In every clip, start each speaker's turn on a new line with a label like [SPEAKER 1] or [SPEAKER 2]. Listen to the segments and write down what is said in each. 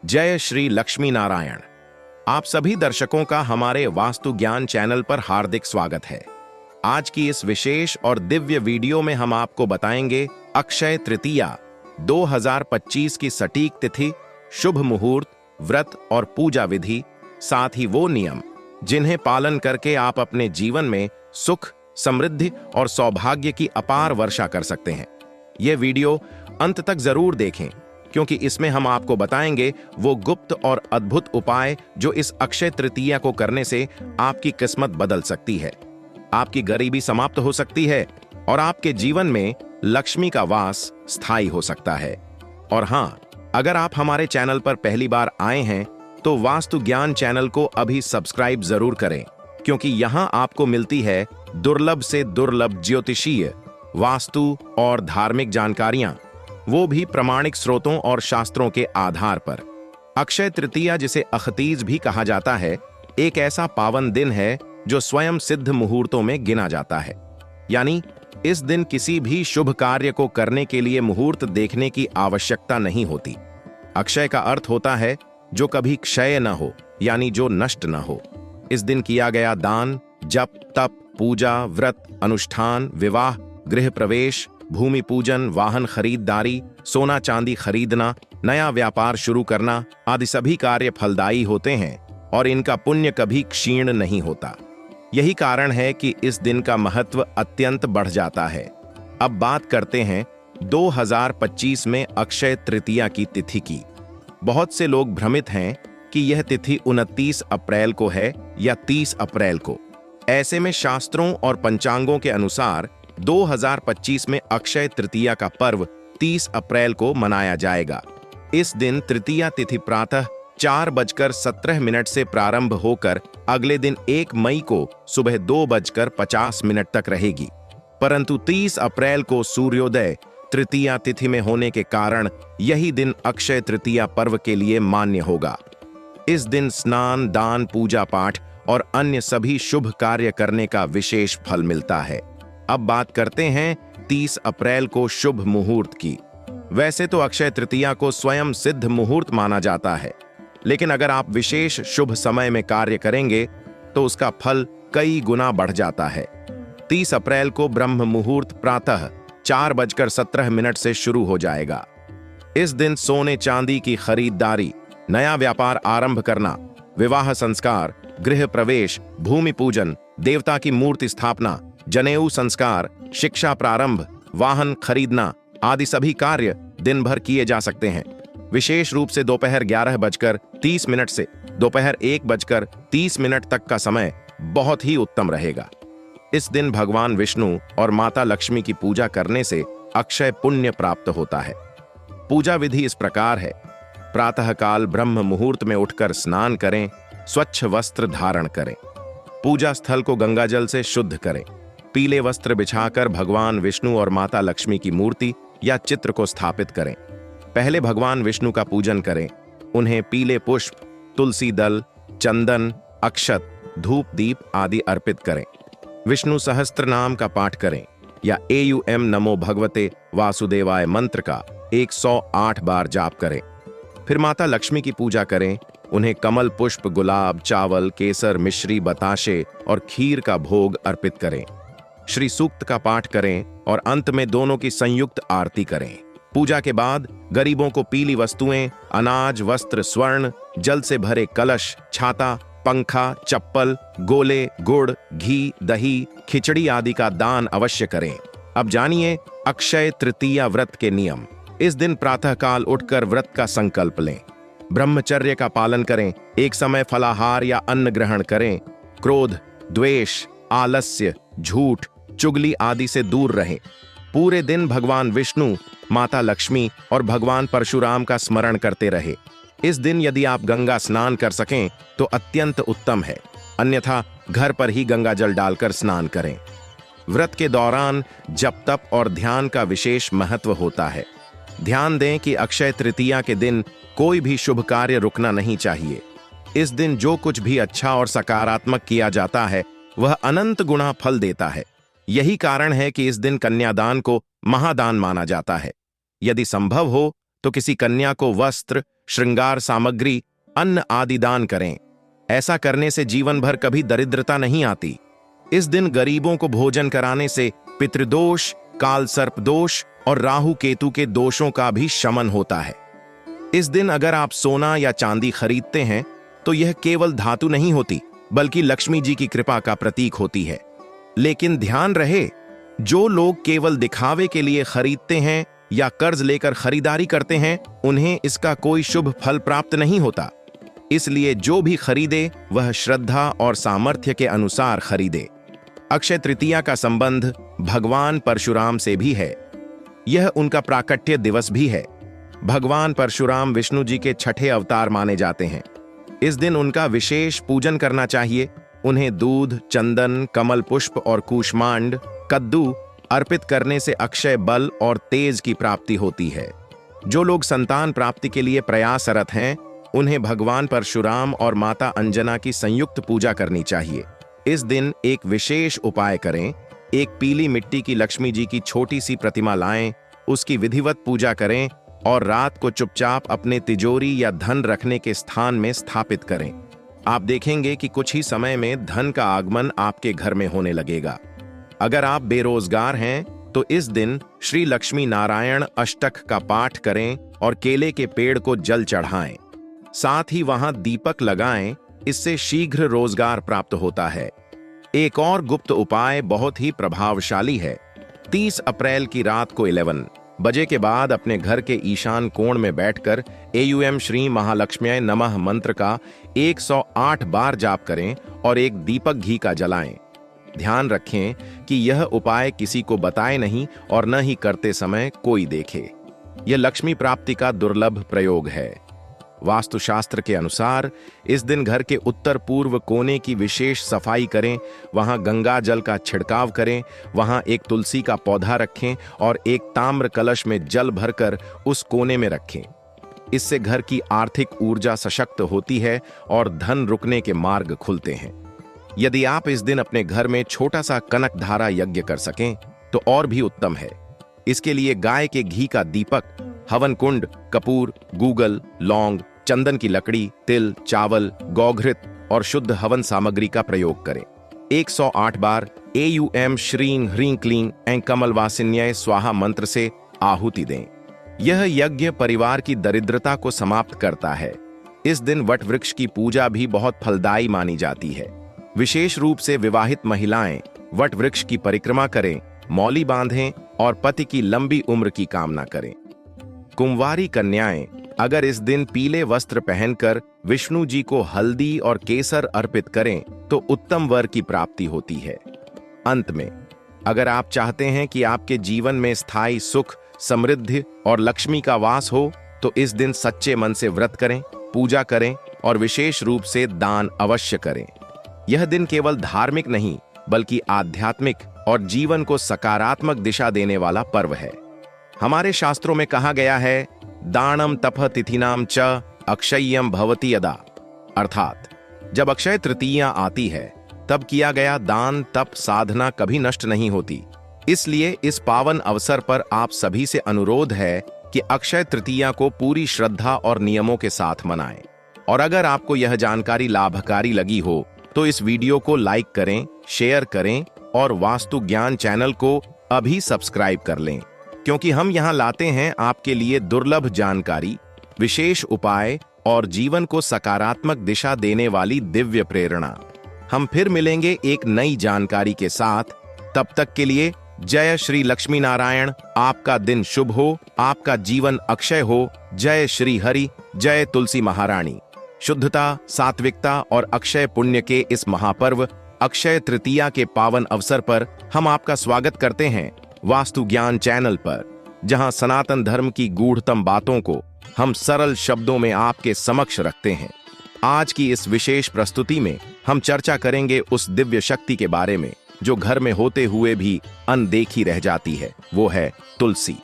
[SPEAKER 1] जय श्री लक्ष्मी नारायण। आप सभी दर्शकों का हमारे वास्तु ज्ञान चैनल पर हार्दिक स्वागत है। आज की इस विशेष और दिव्य वीडियो में हम आपको बताएंगे अक्षय तृतीया 2025 की सटीक तिथि, शुभ मुहूर्त, व्रत और पूजा विधि, साथ ही वो नियम जिन्हें पालन करके आप अपने जीवन में सुख, समृद्धि और सौभाग्य की अपार वर्षा कर सकते हैं। ये वीडियो अंत तक जरूर देखें, क्योंकि इसमें हम आपको बताएंगे वो गुप्त और अद्भुत उपाय जो इस अक्षय तृतीया को करने से आपकी किस्मत बदल सकती है, आपकी गरीबी समाप्त हो सकती है और आपके जीवन में लक्ष्मी का वास स्थायी हो सकता है। और हाँ, अगर आप हमारे चैनल पर पहली बार आए हैं तो वास्तु ज्ञान चैनल को अभी सब्सक्राइब जरूर करें, क्योंकि यहाँ आपको मिलती है दुर्लभ से दुर्लभ ज्योतिषीय, वास्तु और धार्मिक जानकारियां, वो भी प्रमाणिक स्रोतों और शास्त्रों के आधार पर। अक्षय तृतीया, जिसे अखतीज भी कहा जाता है, एक ऐसा पावन दिन है जो स्वयं सिद्ध मुहूर्तों में गिना जाता है। यानी इस दिन किसी भी शुभ कार्य को करने के लिए मुहूर्त देखने की आवश्यकता नहीं होती। अक्षय का अर्थ होता है जो कभी क्षय न हो, यानी जो नष्ट न हो। इस दिन किया गया दान, जप, तप, पूजा, व्रत, अनुष्ठान, विवाह, गृह प्रवेश, भूमि पूजन, वाहन खरीददारी, सोना चांदी खरीदना, नया व्यापार शुरू करना आदि सभी कार्य फलदायी होते हैं और इनका पुण्य कभी क्षीण नहीं होता। यही कारण है कि इस दिन का महत्व अत्यंत बढ़ जाता है। अब बात करते हैं 2025 में अक्षय तृतीया की तिथि की। बहुत से लोग भ्रमित हैं कि यह तिथि 29 अप्रैल को है या 30 अप्रैल को। ऐसे में शास्त्रों और पंचांगों के अनुसार 2025 में अक्षय तृतीया का पर्व 30 अप्रैल को मनाया जाएगा। इस दिन तृतीया तिथि प्रातः 4:17 से प्रारंभ होकर अगले दिन 1 मई को सुबह 2:50 तक रहेगी। परंतु 30 अप्रैल को सूर्योदय तृतीया तिथि में होने के कारण यही दिन अक्षय तृतीया पर्व के लिए मान्य होगा। इस दिन स्नान, दान, पूजा पाठ और अन्य सभी शुभ कार्य करने का विशेष फल मिलता है। अब बात करते हैं 30 अप्रैल को शुभ मुहूर्त की। वैसे तो अक्षय तृतीया को स्वयं सिद्ध मुहूर्त माना जाता है, लेकिन अगर आप विशेष शुभ समय में कार्य करेंगे तो उसका फल कई गुना बढ़ जाता है। 30 अप्रैल को ब्रह्म मुहूर्त प्रातः 4:17 से शुरू हो जाएगा। इस दिन सोने चांदी की खरीदारी, नया व्यापार आरंभ करना, विवाह संस्कार, गृह प्रवेश, भूमि पूजन, देवता की मूर्ति स्थापना, जनेऊ संस्कार, शिक्षा प्रारंभ, वाहन खरीदना आदि सभी कार्य दिन भर किए जा सकते हैं। विशेष रूप से दोपहर 11:30 से दोपहर 1:30 तक का समय बहुत ही उत्तम रहेगा। इस दिन भगवान विष्णु और माता लक्ष्मी की पूजा करने से अक्षय पुण्य प्राप्त होता है। पूजा विधि इस प्रकार है: प्रातःकाल ब्रह्म मुहूर्त में उठकर स्नान करें, स्वच्छ वस्त्र धारण करें, पूजा स्थल को गंगाजल से शुद्ध करें, पीले वस्त्र बिछाकर भगवान विष्णु और माता लक्ष्मी की मूर्ति या चित्र को स्थापित करें। पहले भगवान विष्णु का पूजन करें, उन्हें पीले पुष्प, तुलसी दल, चंदन, अक्षत, धूप दीप आदि अर्पित करें। विष्णु सहस्त्र नाम का पाठ करें या AUM नमो भगवते वासुदेवाय मंत्र का 108 बार जाप करें। फिर माता लक्ष्मी की पूजा करें, उन्हें कमल पुष्प, गुलाब, चावल, केसर, मिश्री, बताशे और खीर का भोग अर्पित करें। श्री सूक्त का पाठ करें और अंत में दोनों की संयुक्त आरती करें। पूजा के बाद गरीबों को पीली वस्तुएं, अनाज, वस्त्र, स्वर्ण, जल से भरे कलश, छाता, पंखा, चप्पल, गोले, गुड़, घी, दही, खिचड़ी आदि का दान अवश्य करें। अब जानिए अक्षय तृतीया व्रत के नियम। इस दिन प्रातःकाल उठकर व्रत का संकल्प लें, ब्रह्मचर्य का पालन करें, एक समय फलाहार या अन्न ग्रहण करें, क्रोध, द्वेष, आलस्य, झूठ, चुगली आदि से दूर रहें। पूरे दिन भगवान विष्णु, माता लक्ष्मी और भगवान परशुराम का स्मरण करते रहे। इस दिन यदि आप गंगा स्नान कर सकें तो अत्यंत उत्तम है, अन्यथा घर पर ही गंगा जल डालकर स्नान करें। व्रत के दौरान जप, तप और ध्यान का विशेष महत्व होता है। ध्यान दें कि अक्षय तृतीया के दिन कोई भी शुभ कार्य रुकना नहीं चाहिए। इस दिन जो कुछ भी अच्छा और सकारात्मक किया जाता है वह अनंत गुना फल देता है। यही कारण है कि इस दिन कन्यादान को महादान माना जाता है। यदि संभव हो तो किसी कन्या को वस्त्र, श्रृंगार सामग्री, अन्न आदि दान करें। ऐसा करने से जीवन भर कभी दरिद्रता नहीं आती। इस दिन गरीबों को भोजन कराने से पितृदोष, काल सर्प दोष और राहु केतु के दोषों का भी शमन होता है। इस दिन अगर आप सोना या चांदी खरीदते हैं तो यह केवल धातु नहीं होती, बल्कि लक्ष्मी जी की कृपा का प्रतीक होती है। लेकिन ध्यान रहे, जो लोग केवल दिखावे के लिए खरीदते हैं या कर्ज लेकर खरीदारी करते हैं, उन्हें इसका कोई शुभ फल प्राप्त नहीं होता। इसलिए जो भी खरीदे वह श्रद्धा और सामर्थ्य के अनुसार खरीदे। अक्षय तृतीया का संबंध भगवान परशुराम से भी है। यह उनका प्राकट्य दिवस भी है। भगवान परशुराम विष्णु जी के छठे अवतार माने जाते हैं। इस दिन उनका विशेष पूजन करना चाहिए। उन्हें दूध, चंदन, कमल पुष्प और कूष्मांड, कद्दू अर्पित करने से अक्षय बल और तेज की प्राप्ति होती है। जो लोग संतान प्राप्ति के लिए प्रयासरत हैं, उन्हें भगवान परशुराम और माता अंजना की संयुक्त पूजा करनी चाहिए। इस दिन एक विशेष उपाय करें। एक पीली मिट्टी की लक्ष्मी जी की छोटी सी प्रतिमा लाएं, उसकी विधिवत पूजा करें और रात को चुपचाप अपने तिजोरी या धन रखने के स्थान में स्थापित करें। आप देखेंगे कि कुछ ही समय में धन का आगमन आपके घर में होने लगेगा। अगर आप बेरोजगार हैं तो इस दिन श्री लक्ष्मी नारायण अष्टक का पाठ करें और केले के पेड़ को जल चढ़ाएं। साथ ही वहां दीपक लगाएं, इससे शीघ्र रोजगार प्राप्त होता है। एक और गुप्त उपाय बहुत ही प्रभावशाली है। 30 अप्रैल की रात को 11 बजे के बाद अपने घर के ईशान कोण में बैठकर एयूएम श्री महालक्ष्म्यै नमः मंत्र का 108 बार जाप करें और एक दीपक घी का जलाएं। ध्यान रखें कि यह उपाय किसी को बताए नहीं और न ही करते समय कोई देखे। यह लक्ष्मी प्राप्ति का दुर्लभ प्रयोग है। वास्तुशास्त्र के अनुसार इस दिन घर के उत्तर पूर्व कोने की विशेष सफाई करें, वहां गंगा जल का छिड़काव करें, वहां एक तुलसी का पौधा रखें और एक ताम्र कलश में जल भरकर उस कोने में रखें। इससे घर की आर्थिक ऊर्जा सशक्त होती है और धन रुकने के मार्ग खुलते हैं। यदि आप इस दिन अपने घर में छोटा सा कनक धारा यज्ञ कर सकें तो और भी उत्तम है। इसके लिए गाय के घी का दीपक, हवन कुंड, कपूर, गूगल, लौंग, चंदन की लकड़ी, तिल, चावल, गौघृत और शुद्ध हवन सामग्री का प्रयोग करें। 108 बार एयूएम श्रीं ह्रीं क्लीं ऐं कमलवासिन्यै स्वाहा मंत्र से आहुति दें। यह यज्ञ परिवार की दरिद्रता को समाप्त करता है। इस दिन वट वृक्ष की पूजा भी बहुत फलदायी मानी जाती है। विशेष रूप से विवाहित महिलाएं वट वृक्ष की परिक्रमा करें, मौली बांधें और पति की लंबी उम्र की कामना करें। कुंवारी कन्याएं अगर इस दिन पीले वस्त्र पहनकर विष्णु जी को हल्दी और केसर अर्पित करें तो उत्तम वर की प्राप्ति होती है। अंत में, अगर आप चाहते हैं कि आपके जीवन में स्थायी सुख, समृद्धि और लक्ष्मी का वास हो तो इस दिन सच्चे मन से व्रत करें, पूजा करें और विशेष रूप से दान अवश्य करें। यह दिन केवल धार्मिक नहीं बल्कि आध्यात्मिक और जीवन को सकारात्मक दिशा देने वाला पर्व है। हमारे शास्त्रों में कहा गया है, दानम तप तिथिनाम च अक्षय्यम भवति यदा, अर्थात जब अक्षय तृतीया आती है तब किया गया दान, तप, साधना कभी नष्ट नहीं होती। इसलिए इस पावन अवसर पर आप सभी से अनुरोध है कि अक्षय तृतीया को पूरी श्रद्धा और नियमों के साथ मनाएं। और अगर आपको यह जानकारी लाभकारी लगी हो तो इस वीडियो को लाइक करें, शेयर करें और वास्तु ज्ञान चैनल को अभी सब्सक्राइब कर लें, क्योंकि हम यहां लाते हैं आपके लिए दुर्लभ जानकारी, विशेष उपाय और जीवन को सकारात्मक दिशा देने वाली दिव्य प्रेरणा। हम फिर मिलेंगे एक नई जानकारी के साथ। तब तक के लिए जय श्री लक्ष्मी नारायण। आपका दिन शुभ हो, आपका जीवन अक्षय हो। जय श्री हरि, जय तुलसी महारानी। शुद्धता, सात्विकता और अक्षय पुण्य के इस महापर्व अक्षय तृतीया के पावन अवसर पर हम आपका स्वागत करते हैं वास्तु ज्ञान चैनल पर, जहां सनातन धर्म की गूढ़तम बातों को हम सरल शब्दों में आपके समक्ष रखते हैं। आज की इस विशेष प्रस्तुति में हम चर्चा करेंगे उस दिव्य शक्ति के बारे में जो घर में होते हुए भी अनदेखी रह जाती है, वो है तुलसी।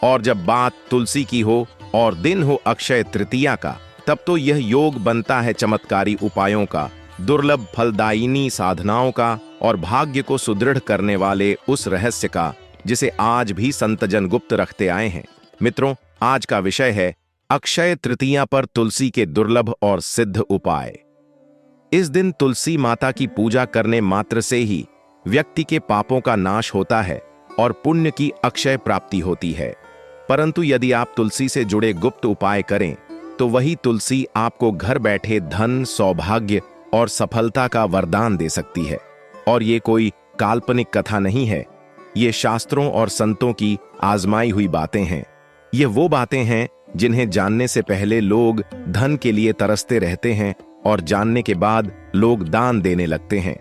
[SPEAKER 1] और जब बात तुलसी की हो और दिन हो अक्षय तृतीया का, तब तो यह योग बनता है चमत्कारी उपायों का, दुर्लभ फलदायिनी साधनाओं का और भाग्य को सुदृढ़ करने वाले उस रहस्य का जिसे आज भी संतजन गुप्त रखते आए हैं। मित्रों, आज का विषय है अक्षय तृतीया पर तुलसी के दुर्लभ और सिद्ध उपाय। इस दिन तुलसी माता की पूजा करने मात्र से ही व्यक्ति के पापों का नाश होता है और पुण्य की अक्षय प्राप्ति होती है। परंतु यदि आप तुलसी से जुड़े गुप्त उपाय करें तो वही तुलसी आपको घर बैठे धन, सौभाग्य और सफलता का वरदान दे सकती है। और ये कोई काल्पनिक कथा नहीं है, ये शास्त्रों और संतों की आजमाई हुई बातें हैं। ये वो बातें हैं जिन्हें जानने से पहले लोग धन के लिए तरसते रहते हैं और जानने के बाद लोग दान देने लगते हैं।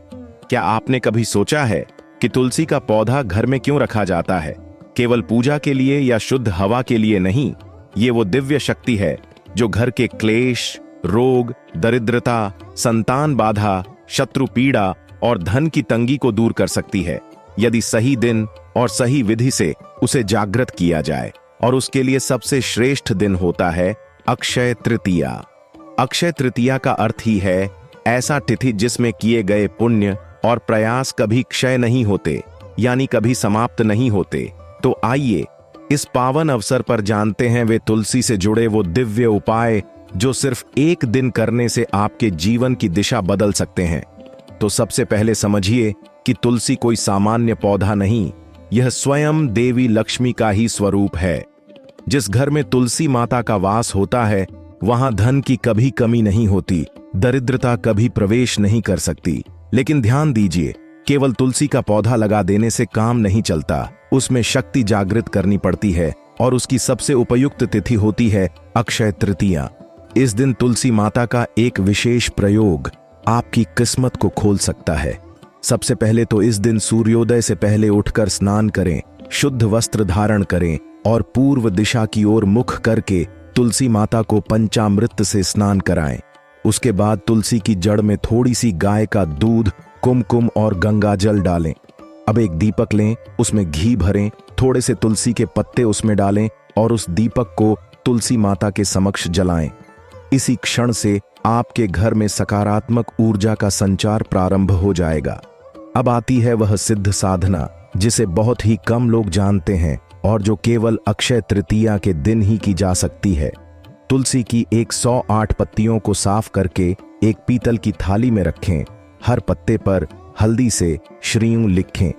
[SPEAKER 1] क्या आपने कभी सोचा है कि तुलसी का पौधा घर में क्यों रखा जाता है? केवल पूजा के लिए या शुद्ध हवा के लिए नहीं, ये वो दिव्य शक्ति है जो घर के क्लेश, रोग, दरिद्रता, संतान बाधा, शत्रु पीड़ा और धन की तंगी को दूर कर सकती है, यदि सही दिन और सही विधि से उसे जागृत किया जाए। और उसके लिए सबसे श्रेष्ठ दिन होता है अक्षय तृतीया। अक्षय तृतीया का अर्थ ही है ऐसा तिथि जिसमें किए गए पुण्य और प्रयास कभी क्षय नहीं होते, यानी कभी समाप्त नहीं होते। तो आइए इस पावन अवसर पर जानते हैं वे तुलसी से जुड़े वो दिव्य उपाय जो सिर्फ एक दिन करने से आपके जीवन की दिशा बदल सकते हैं। तो सबसे पहले समझिए कि तुलसी कोई सामान्य पौधा नहीं, यह स्वयं देवी लक्ष्मी का ही स्वरूप है। जिस घर में तुलसी माता का वास होता है वहां धन की कभी कमी नहीं होती, दरिद्रता कभी प्रवेश नहीं कर सकती। लेकिन ध्यान दीजिए, केवल तुलसी का पौधा लगा देने से काम नहीं चलता, उसमें शक्ति जागृत करनी पड़ती है और उसकी सबसे उपयुक्त तिथि होती है अक्षय तृतीया। इस दिन तुलसी माता का एक विशेष प्रयोग आपकी किस्मत को खोल सकता है। सबसे पहले तो इस दिन सूर्योदय से पहले उठकर स्नान करें, शुद्ध वस्त्र धारण करें और पूर्व दिशा की ओर मुख करके तुलसी माता को पंचामृत से स्नान कराएं। उसके बाद तुलसी की जड़ में थोड़ी सी गाय का दूध, कुमकुम और गंगा जल डालें। अब एक दीपक लें, उसमें घी भरें, थोड़े से तुलसी के पत्ते उसमें डालें और उस दीपक को तुलसी माता के समक्ष जलाएं। इसी क्षण से आपके घर में सकारात्मक ऊर्जा का संचार प्रारंभ हो जाएगा। अब आती है वह सिद्ध साधना जिसे बहुत ही कम लोग जानते हैं और जो केवल अक्षय तृतीया के दिन ही की जा सकती है। तुलसी की 108 पत्तियों को साफ करके एक पीतल की थाली में रखें। हर पत्ते पर हल्दी से श्रीं लिखें।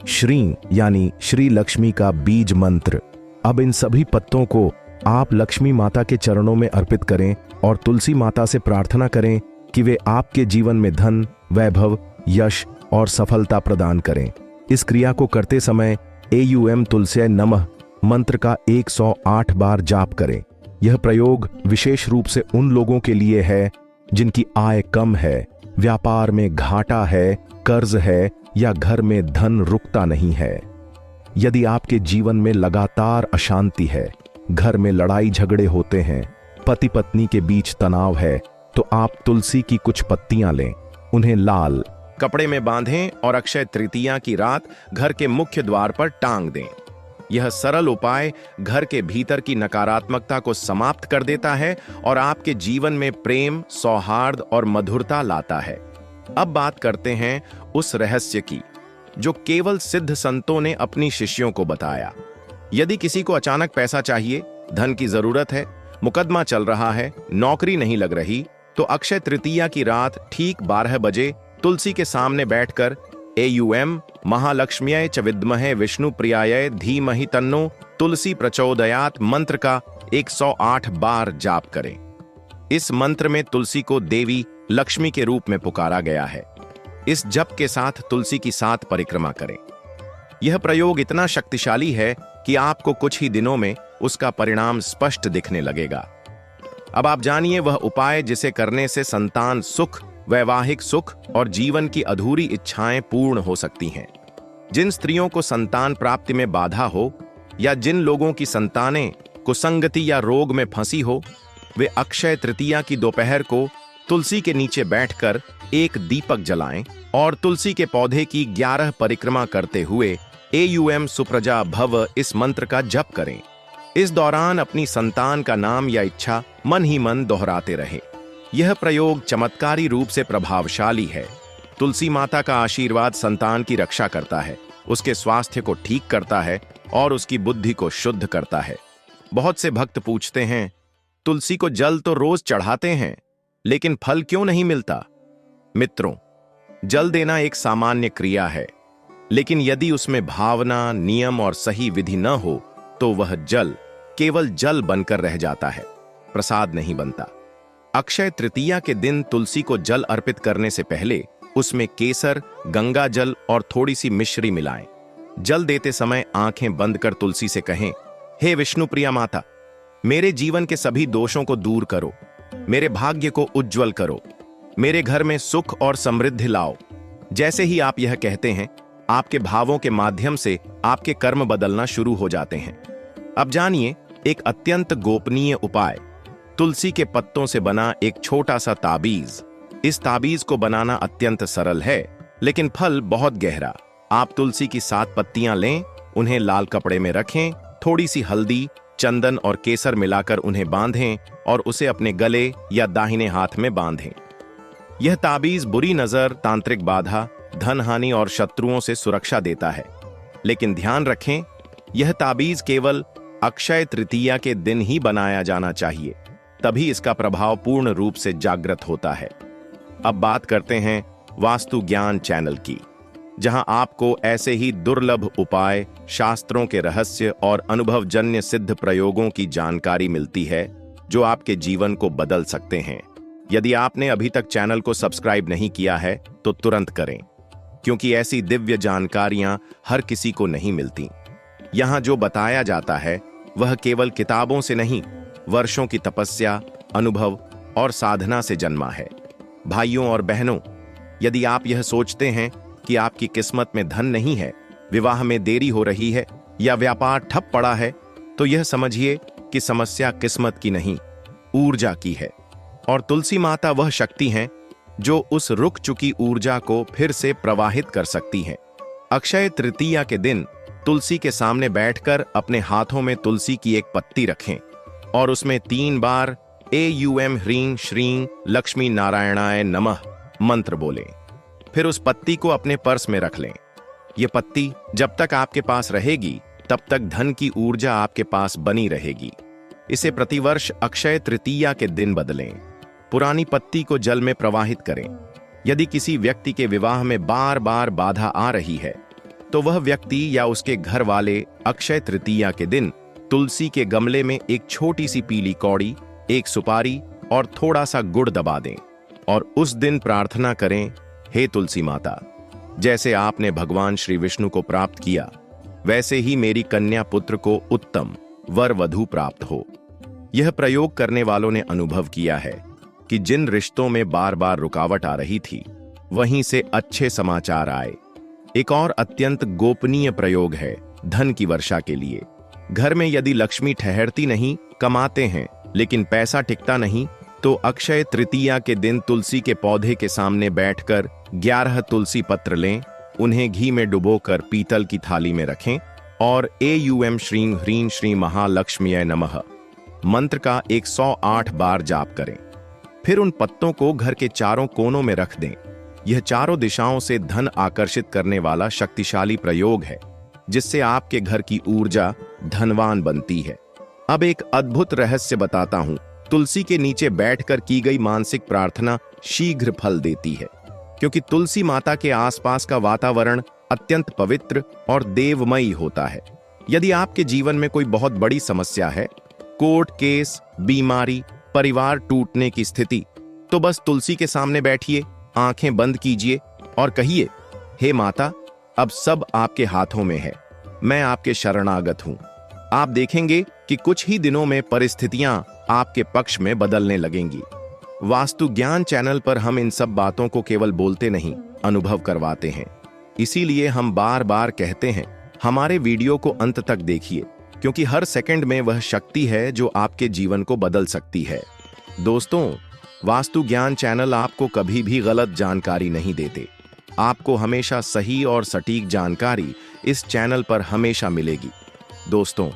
[SPEAKER 1] श्रीं यानी श्री लक्ष्मी का बीज मंत्र। अब इन सभी पत्तों को आप लक्ष्मी माता के चरणों में अर्पित करें और तुलसी माता से प्रार्थना करें कि वे आपके जीवन में धन, वैभव, यश और सफलता प्रदान करें। इस क्रिया को करते समय एयूएम तुलस्यै नमः मंत्र का 108 बार जाप करें। यह प्रयोग विशेष रूप से उन लोगों के लिए है जिनकी आय कम है, व्यापार में घाटा है, कर्ज है या घर में धन रुकता नहीं है। यदि आपके जीवन में लगातार अशांति है, घर में लड़ाई झगड़े होते हैं, पति पत्नी के बीच तनाव है, तो आप तुलसी की कुछ पत्तियां लें, उन्हें लाल कपड़े में बांधें और अक्षय तृतीया की रात घर के मुख्य द्वार पर टांग दें। यह सरल उपाय घर के भीतर की नकारात्मकता को समाप्त कर देता है और आपके जीवन में प्रेम, सौहार्द और मधुरता लाता है। अब बात करते हैं उस रहस्य की जो केवल सिद्ध संतों ने अपनी शिष्यों को बताया। यदि किसी को अचानक पैसा चाहिए, धन की जरूरत है, मुकदमा चल रहा है, नौकरी नहीं लग रही, तो अक्षय तृतीया की रात ठीक 12 बजे तुलसी के सामने बैठकर एयूएम महालक्ष्म्यै च विद्महे विष्णु प्रियाय धीमहि तन्नो तुलसी प्रचोदयात मंत्र का 108 बार जाप करें। इस मंत्र में तुलसी को देवी लक्ष्मी के रूप में पुकारा गया है। इस जप के साथ तुलसी की 7 परिक्रमा करें। यह प्रयोग इतना शक्तिशाली है कि आपको कुछ ही दिनों में उसका परिणाम स्पष्ट दिखने लगेगा। अब आप जानिए वह उपाय जिसे करने से संतान सुख, वैवाहिक सुख और जीवन की अधूरी इच्छाएं पूर्ण हो सकती हैं। जिन स्त्रियों को संतान प्राप्ति में बाधा हो या जिन लोगों की संतानें कुसंगति या रोग में फंसी हो, वे अक्षय तृतीया की दोपहर को तुलसी के नीचे बैठकर एक दीपक जलाएं और तुलसी के पौधे की 11 परिक्रमा करते हुए एयूएम सुप्रजा भव इस मंत्र का जप करें। इस दौरान अपनी संतान का नाम या इच्छा मन ही मन दोहराते रहे। यह प्रयोग चमत्कारी रूप से प्रभावशाली है। तुलसी माता का आशीर्वाद संतान की रक्षा करता है, उसके स्वास्थ्य को ठीक करता है और उसकी बुद्धि को शुद्ध करता है। बहुत से भक्त पूछते हैं, तुलसी को जल तो रोज चढ़ाते हैं, लेकिन फल क्यों नहीं मिलता? मित्रों, जल देना एक सामान्य क्रिया है, लेकिन यदि उसमें भावना, नियम और सही विधि न हो तो वह जल केवल जल बनकर रह जाता है, प्रसाद नहीं बनता। अक्षय तृतीया के दिन तुलसी को जल अर्पित करने से पहले उसमें केसर, गंगा जल और थोड़ी सी मिश्री मिलाएं। जल देते समय आंखें बंद कर तुलसी से कहें, हे विष्णु प्रिया माता, मेरे जीवन के सभी दोषों को दूर करो, मेरे भाग्य को उज्जवल करो, मेरे घर में सुख और समृद्धि लाओ। जैसे ही आप यह कहते हैं, आपके भावों के माध्यम से आपके कर्म बदलना शुरू हो जाते हैं। अब जानिए एक अत्यंत गोपनीय उपाय, तुलसी के पत्तों से बना एक छोटा सा ताबीज। इस ताबीज को बनाना अत्यंत सरल है, लेकिन फल बहुत गहरा। आप तुलसी की 7 पत्तियां लें, उन्हें लाल कपड़े में रखें, थोड़ी सी हल्दी, चंदन और केसर मिलाकर उन्हें बांधें और उसे अपने गले या दाहिने हाथ में बांधें। यह ताबीज बुरी नजर, तांत्रिक बाधा, धन हानि और शत्रुओं से सुरक्षा देता है। लेकिन ध्यान रखें, यह ताबीज केवल अक्षय तृतीया के दिन ही बनाया जाना चाहिए, तभी इसका प्रभाव पूर्ण रूप से जागृत होता है। अब बात करते हैं वास्तु ज्ञान चैनल की, जहां आपको ऐसे ही दुर्लभ उपाय, शास्त्रों के रहस्य और अनुभवजन्य सिद्ध प्रयोगों की जानकारी मिलती है, जो आपके जीवन को बदल सकते हैं। यदि आपने अभी तक चैनल को सब्सक्राइब नहीं किया है तो तुरंत करें, क्योंकि ऐसी दिव्य जानकारियां हर किसी को नहीं मिलती। यहां जो बताया जाता है वह केवल किताबों से नहीं, वर्षों की तपस्या, अनुभव और साधना से जन्मा है। भाइयों और बहनों, यदि आप यह सोचते हैं कि आपकी किस्मत में धन नहीं है, विवाह में देरी हो रही है या व्यापार ठप पड़ा है, तो यह समझिए कि समस्या किस्मत की नहीं, ऊर्जा की है। और तुलसी माता वह शक्ति हैं जो उस रुक चुकी ऊर्जा को फिर से प्रवाहित कर सकती हैं। अक्षय तृतीया के दिन तुलसी के सामने बैठकर अपने हाथों में तुलसी की एक पत्ती रखें और उसमें 3 बार एयूएम ह्रीं श्रीं लक्ष्मी नारायणाय नमः मंत्र बोलें। फिर उस पत्ती को अपने पर्स में रख लें। यह पत्ती जब तक आपके पास रहेगी, तब तक धन की ऊर्जा आपके पास बनी रहेगी। इसे प्रतिवर्ष अक्षय तृतीया के दिन बदलें। पुरानी पत्ती को जल में प्रवाहित करें। यदि किसी व्यक्ति के विवाह में बार बार बाधा आ रही है, तो वह व्यक्ति या उसके घर वाले अक्षय तृतीया के दिन तुलसी के गमले में एक छोटी सी पीली कौड़ी, एक सुपारी और थोड़ा सा गुड़ दबा दें और उस दिन प्रार्थना करें, हे तुलसी माता, जैसे आपने भगवान श्री विष्णु को प्राप्त किया, वैसे ही मेरी कन्या पुत्र को उत्तम वर वधू प्राप्त हो। यह प्रयोग करने वालों ने अनुभव किया है कि जिन रिश्तों में बार बार रुकावट आ रही थी, वहीं से अच्छे समाचार आए। एक और अत्यंत गोपनीय प्रयोग है धन की वर्षा के लिए। घर में यदि लक्ष्मी ठहरती नहीं, कमाते हैं लेकिन पैसा टिकता नहीं, तो अक्षय तृतीया के दिन तुलसी के पौधे के सामने बैठकर 11 तुलसी पत्र लें, उन्हें घी में डुबोकर पीतल की थाली में रखें और एयूएम श्रीं ह्रीं श्री महालक्ष्मीय नमः मंत्र का 108 बार जाप करें। फिर उन पत्तों को घर के चारों कोनों में रख दें। यह चारों दिशाओं से धन आकर्षित करने वाला शक्तिशाली प्रयोग है, जिससे आपके घर की ऊर्जा धनवान बनती है। अब एक अद्भुत रहस्य बताता हूं। तुलसी के नीचे बैठकर की गई मानसिक प्रार्थना शीघ्र फल देती है, क्योंकि तुलसी माता के आसपास का वातावरण अत्यंत पवित्र और देवमयी होता है। यदि आपके जीवन में कोई बहुत बड़ी समस्या है, कोर्ट केस, बीमारी, परिवार टूटने की स्थिति, तो बस तुलसी के सामने बैठिए, आंखें बंद कीजिए और कहिए, हे माता, अब सब आपके हाथों में है, मैं आपके शरणागत हूं। आप देखेंगे कि कुछ ही दिनों में परिस्थितियां आपके पक्ष में बदलने लगेंगी। वास्तु ज्ञान चैनल पर हम इन सब बातों को केवल बोलते नहीं, अनुभव करवाते हैं। इसीलिए हम बार बार कहते हैं, हमारे वीडियो को अंत तक देखिए, क्योंकि हर सेकंड में वह शक्ति है जो आपके जीवन को बदल सकती है। दोस्तों, वास्तु ज्ञान चैनल आपको कभी भी गलत जानकारी नहीं देते। आपको हमेशा सही और सटीक जानकारी इस चैनल पर हमेशा मिलेगी। दोस्तों,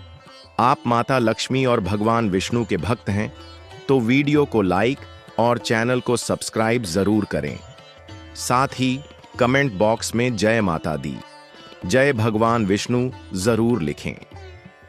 [SPEAKER 1] आप माता लक्ष्मी और भगवान विष्णु के भक्त हैं, तो वीडियो को लाइक और चैनल को सब्सक्राइब जरूर करें। साथ ही कमेंट बॉक्स में जय माता दी, जय भगवान विष्णु जरूर लिखें।